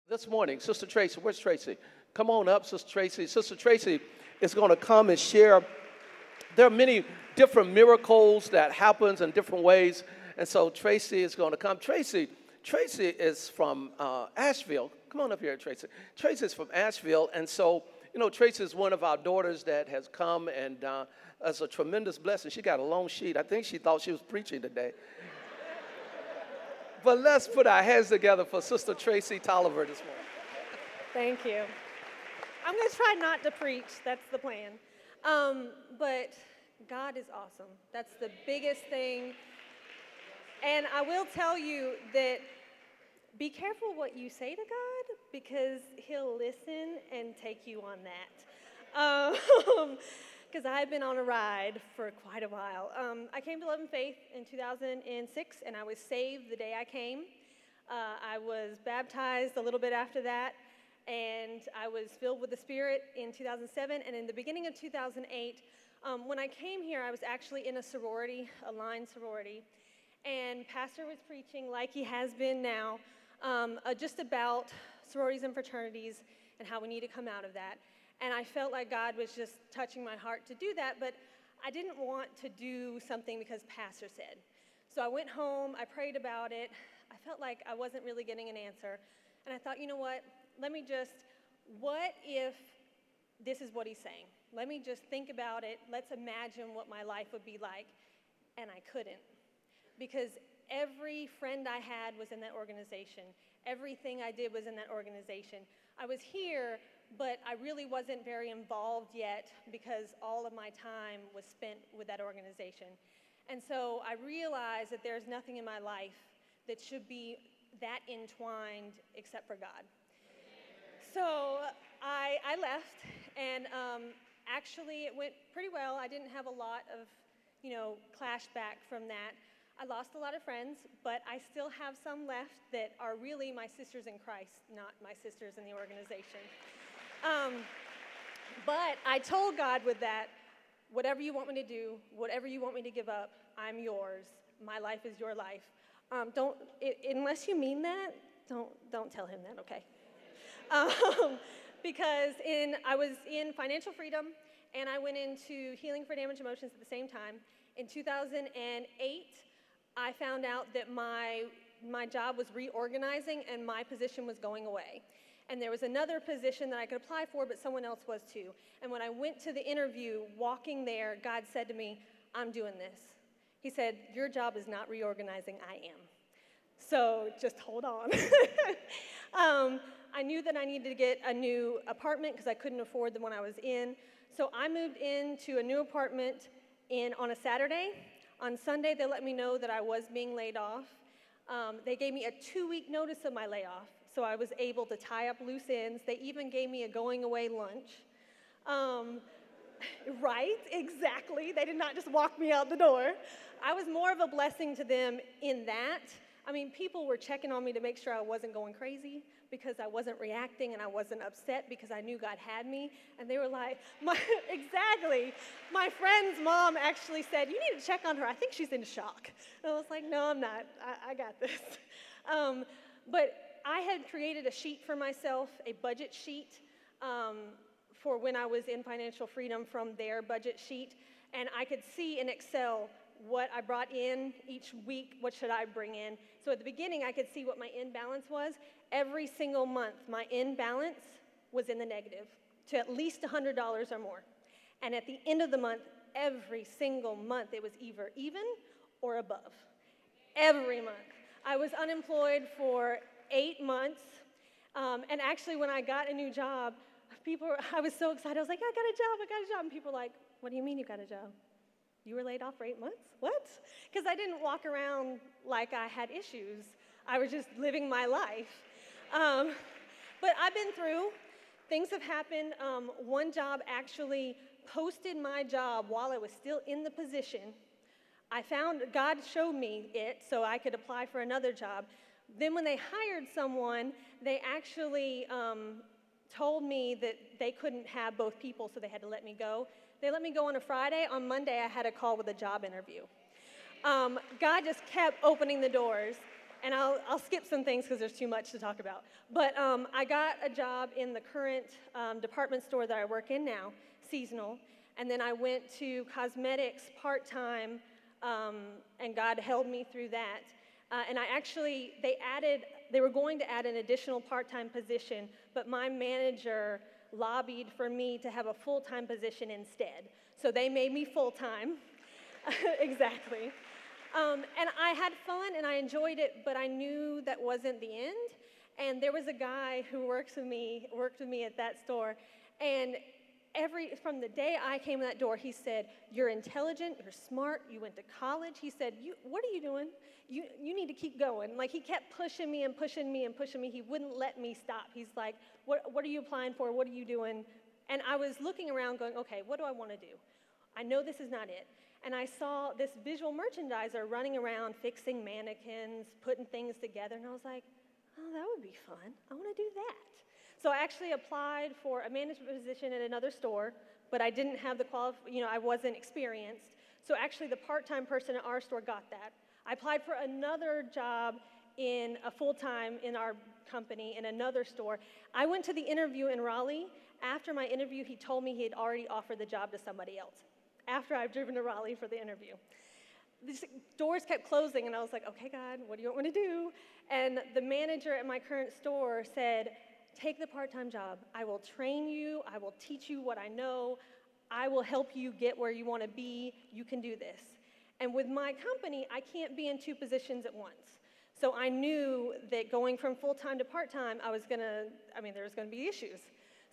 This morning, Sister Traci, where's Traci? Come on up, Sister Traci. Sister Traci is going to come and share. There are many different miracles that happens in different ways, and so Traci is going to come. Traci is from Asheville. Come on up here, Traci. Traci is from Asheville, and so, you know, Traci is one of our daughters that has come, and it's a tremendous blessing. She got a long sheet. I think she thought she was preaching today. But let's put our hands together for Sister Traci Toliver this morning. Thank you. I'm going to try not to preach. That's the plan. But God is awesome. That's the biggest thing. And I will tell you that be careful what you say to God, because he'll listen and take you on that. Because I've been on a ride for quite a while. I came to Love and Faith in 2006, and I was saved the day I came. I was baptized a little bit after that, and I was filled with the Spirit in 2007. And in the beginning of 2008, when I came here, I was actually in a sorority, a line sorority, and Pastor was preaching like he has been now, just about sororities and fraternities and how we need to come out of that. And I felt like God was just touching my heart to do that, but I didn't want to do something because Pastor said. So I went home, I prayed about it. I felt like I wasn't really getting an answer. And I thought, you know what if this is what he's saying? Let me just think about it. Let's imagine what my life would be like. And I couldn't. Because every friend I had was in that organization. Everything I did was in that organization. I was here, but I really wasn't very involved yet because all of my time was spent with that organization. And so I realized that there's nothing in my life that should be that entwined except for God. So I left, and actually it went pretty well. I didn't have a lot of, clash back from that. I lost a lot of friends, but I still have some left that are really my sisters in Christ, not my sisters in the organization. But I told God with that, whatever you want me to do, whatever you want me to give up, I'm yours. My life is your life. Unless you mean that, don't tell him that, okay? Because I was in financial freedom, and I went into healing for damaged emotions at the same time. In 2008, I found out that my job was reorganizing and my position was going away. And there was another position that I could apply for, but someone else was too. And when I went to the interview, walking there, God said to me, I'm doing this. He said, your job is not reorganizing, I am. So just hold on. I knew that I needed to get a new apartment because I couldn't afford the one I was in. So I moved into a new apartment on a Saturday. On Sunday, they let me know that I was being laid off. They gave me a 2-week notice of my layoff, so I was able to tie up loose ends. They even gave me a going-away lunch. Right, exactly. They did not just walk me out the door. I was more of a blessing to them in that. I mean, people were checking on me to make sure I wasn't going crazy because I wasn't reacting and I wasn't upset because I knew God had me. And they were like, exactly. My friend's mom actually said, you need to check on her. I think she's in shock. And I was like, no, I'm not. I got this. But I had created a sheet for myself, a budget sheet for when I was in financial freedom from their budget sheet. And I could see in Excel what I brought in each week, what should I bring in. So at the beginning, I could see what my in balance was. Every single month, my in balance was in the negative to at least $100 or more. And at the end of the month, every single month, it was either even or above. Every month. I was unemployed for 8 months. And actually, when I got a new job, I was so excited. I was like, I got a job. And people were like, what do you mean you got a job? You were laid off for 8 months? What? Because I didn't walk around like I had issues. I was just living my life. But I've been through. Things have happened. One job actually posted my job while I was still in the position. God showed me it so I could apply for another job. Then when they hired someone, they actually told me that they couldn't have both people, so they had to let me go. They let me go on a Friday. On Monday, I had a call with a job interview. God just kept opening the doors. And I'll skip some things because there's too much to talk about. But I got a job in the current department store that I work in now, seasonal. And then I went to cosmetics part-time, and God held me through that. And they were going to add an additional part-time position, but my manager lobbied for me to have a full-time position instead. So they made me full-time. Exactly. And I had fun and I enjoyed it, but I knew that wasn't the end. And there was a guy who worked with me at that store, and from the day I came in that door, he said, "You're intelligent, you're smart, you went to college." He said, "What are you doing? You need to keep going." Like, he kept pushing me and pushing me and pushing me. He wouldn't let me stop. He's like, what are you applying for? What are you doing? And I was looking around going, okay, what do I want to do? I know this is not it. And I saw this visual merchandiser running around fixing mannequins, putting things together, and I was like, oh, that would be fun. I want to do that. So I actually applied for a management position at another store, but I didn't have the I wasn't experienced. So actually the part-time person at our store got that. I applied for another job in a full-time in our company in another store. I went to the interview in Raleigh. After my interview, he told me he had already offered the job to somebody else after I've driven to Raleigh for the interview. These doors kept closing, and I was like, okay, God, what do you want me to do? And the manager at my current store said, take the part-time job. I will train you. I will teach you what I know. I will help you get where you want to be. You can do this. And with my company, I can't be in two positions at once. So I knew that going from full-time to part-time, there was going to be issues.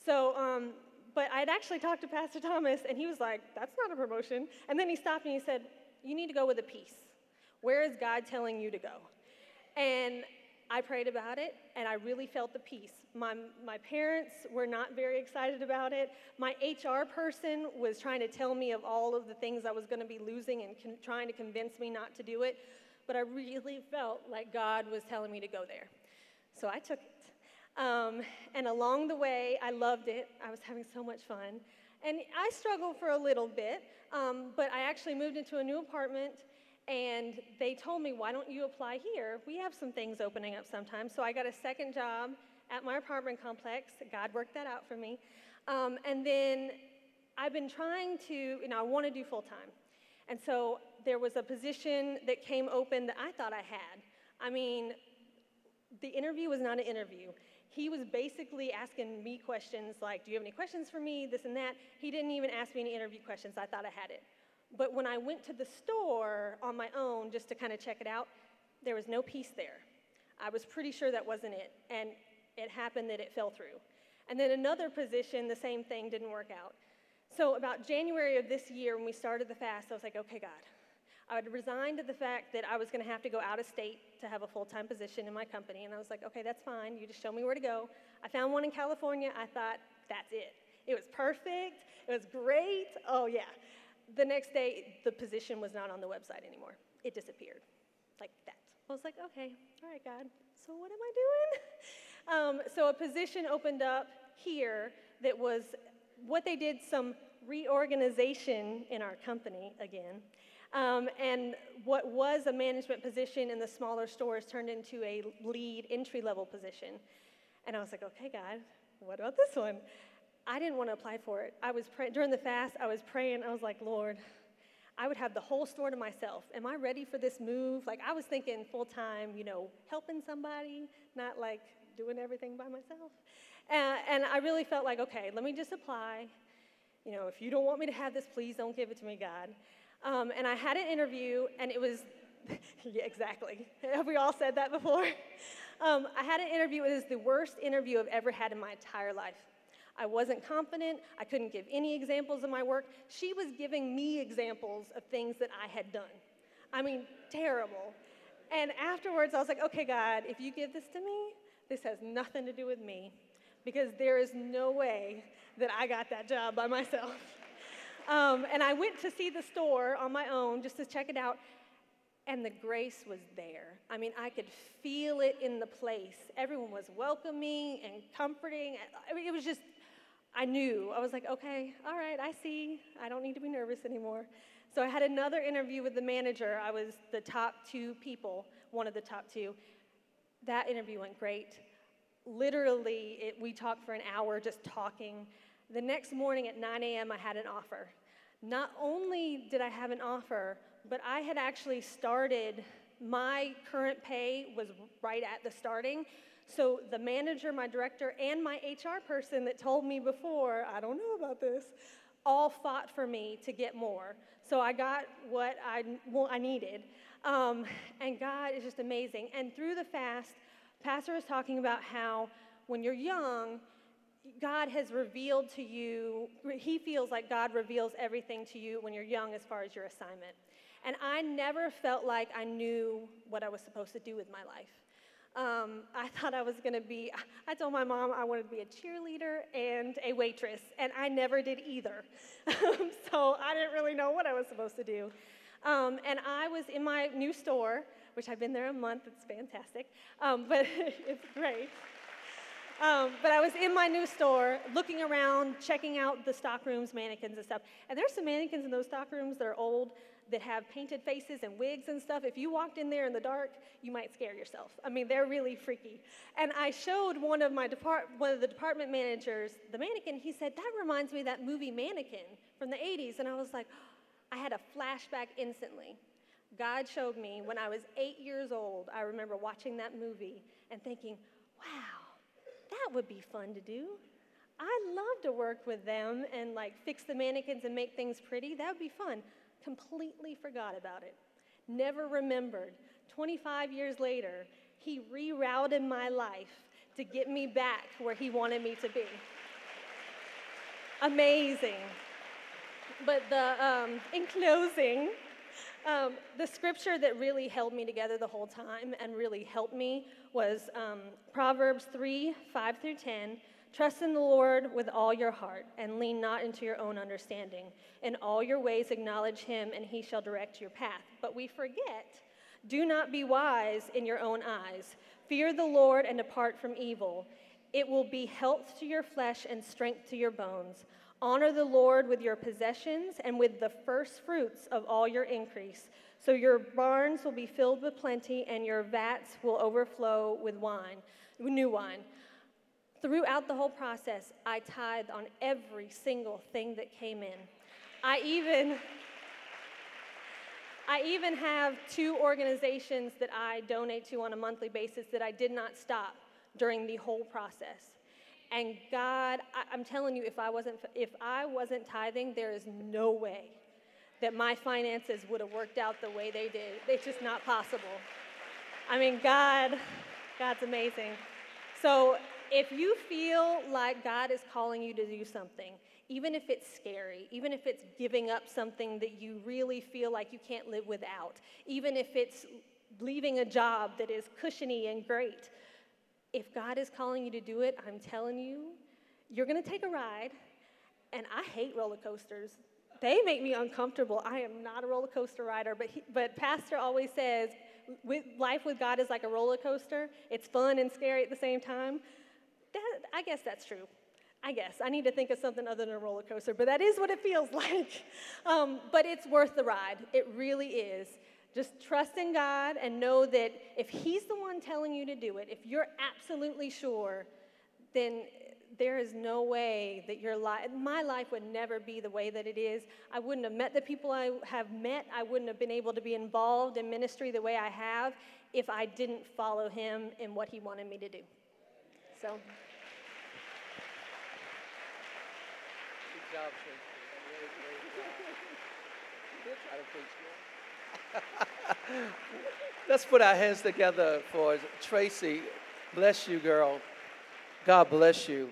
So, but I'd actually talked to Pastor Thomas, and he was like, that's not a promotion. And then he stopped me and he said, you need to go with a peace. Where is God telling you to go? And I prayed about it, and I really felt the peace. My parents were not very excited about it. My HR person was trying to tell me of all of the things I was going to be losing and trying to convince me not to do it. But I really felt like God was telling me to go there. So I took it. And along the way, I loved it. I was having so much fun. And I struggled for a little bit, but I actually moved into a new apartment, and they told me, why don't you apply here? We have some things opening up sometimes. So I got a second job at my apartment complex. God worked that out for me. And then I've been trying to, I want to do full-time. And so there was a position that came open that I thought I had. I mean, the interview was not an interview. He was basically asking me questions like, do you have any questions for me, this and that. He didn't even ask me any interview questions. I thought I had it. But when I went to the store on my own just to kind of check it out, there was no peace there. I was pretty sure that wasn't it. And it happened that it fell through. And then another position, the same thing didn't work out. So about January of this year, when we started the fast, I was like, okay, God. I had resigned to the fact that I was going to have to go out of state to have a full-time position in my company. And I was like, okay, that's fine. You just show me where to go. I found one in California. I thought, that's it. It was perfect. It was great. Oh, yeah. The next day, the position was not on the website anymore. It disappeared like that. I was like, okay, all right, God. So what am I doing? So a position opened up here that was what they did, some reorganization in our company again. And what was a management position in the smaller stores turned into a lead entry-level position. And I was like, okay, God, what about this one? I didn't want to apply for it. I was during the fast, I was praying. I was like, Lord, I would have the whole store to myself. Am I ready for this move? Like, I was thinking full-time, helping somebody, not like doing everything by myself. And I really felt like, okay, let me just apply. If you don't want me to have this, please don't give it to me, God. And I had an interview, and it was, yeah, exactly. Have we all said that before? I had an interview. It was the worst interview I've ever had in my entire life. I wasn't confident. I couldn't give any examples of my work. She was giving me examples of things that I had done. I mean, terrible. And afterwards, I was like, okay, God, if you give this to me, this has nothing to do with me, because there is no way that I got that job by myself. And I went to see the store on my own just to check it out, and the grace was there. I mean, I could feel it in the place. Everyone was welcoming and comforting. I mean, it was just, I knew. I was like, okay, all right, I see. I don't need to be nervous anymore. So I had another interview with the manager. I was the top two people, one of the top two. That interview went great. Literally, we talked for an hour just talking. The next morning at 9 a.m., I had an offer. Not only did I have an offer, but I had actually started, my current pay was right at the starting. So the manager, my director, and my HR person that told me before, I don't know about this, all fought for me to get more. So I got what I needed. And God is just amazing. And through the fast, Pastor was talking about how when you're young, God has revealed to you, he feels like God reveals everything to you when you're young as far as your assignment. And I never felt like I knew what I was supposed to do with my life. I thought I was going to be, I told my mom I wanted to be a cheerleader and a waitress, and I never did either. So I didn't really know what I was supposed to do. And I was in my new store, which I've been there a month. It's fantastic, but it's great. But I was in my new store, looking around, checking out the stock rooms, mannequins and stuff. And there's some mannequins in those stock rooms that are old, that have painted faces and wigs and stuff. If you walked in there in the dark, you might scare yourself. I mean, they're really freaky. And I showed one of the department managers the mannequin. He said, "That reminds me of that movie Mannequin from the 80s. And I was like, I had a flashback instantly. God showed me when I was 8 years old. I remember watching that movie and thinking, wow, that would be fun to do. I'd love to work with them and like fix the mannequins and make things pretty. That would be fun. Completely forgot about it. Never remembered. 25 years later, he rerouted my life to get me back where he wanted me to be. Amazing. But in closing, the scripture that really held me together the whole time and really helped me was Proverbs 3:5-10. Trust in the Lord with all your heart and lean not into your own understanding. In all your ways acknowledge him and he shall direct your path. But we forget, do not be wise in your own eyes. Fear the Lord and depart from evil. It will be health to your flesh and strength to your bones. Honor the Lord with your possessions and with the first fruits of all your increase. So your barns will be filled with plenty and your vats will overflow with wine, new wine. Throughout the whole process, I tithed on every single thing that came in. I even have 2 organizations that I donate to on a monthly basis that I did not stop during the whole process. And God, I'm telling you, if I wasn't tithing, there is no way that my finances would have worked out the way they did. It's just not possible. I mean, God's amazing. So if you feel like God is calling you to do something, even if it's scary, even if it's giving up something that you really feel like you can't live without, even if it's leaving a job that is cushiony and great, if God is calling you to do it, I'm telling you, you're going to take a ride. And I hate roller coasters. They make me uncomfortable. I am not a roller coaster rider, but Pastor always says, life with God is like a roller coaster. It's fun and scary at the same time. I guess that's true. I need to think of something other than a roller coaster, but that is what it feels like. But it's worth the ride. It really is. Just trust in God and know that if he's the one telling you to do it, if you're absolutely sure, then there is no way that my life would never be the way that it is. I wouldn't have met the people I have met. I wouldn't have been able to be involved in ministry the way I have if I didn't follow him in what he wanted me to do. So. Good job, Traci. Really great job. You did try to preach, girl. Let's put our hands together for Traci. Bless you, girl. God bless you.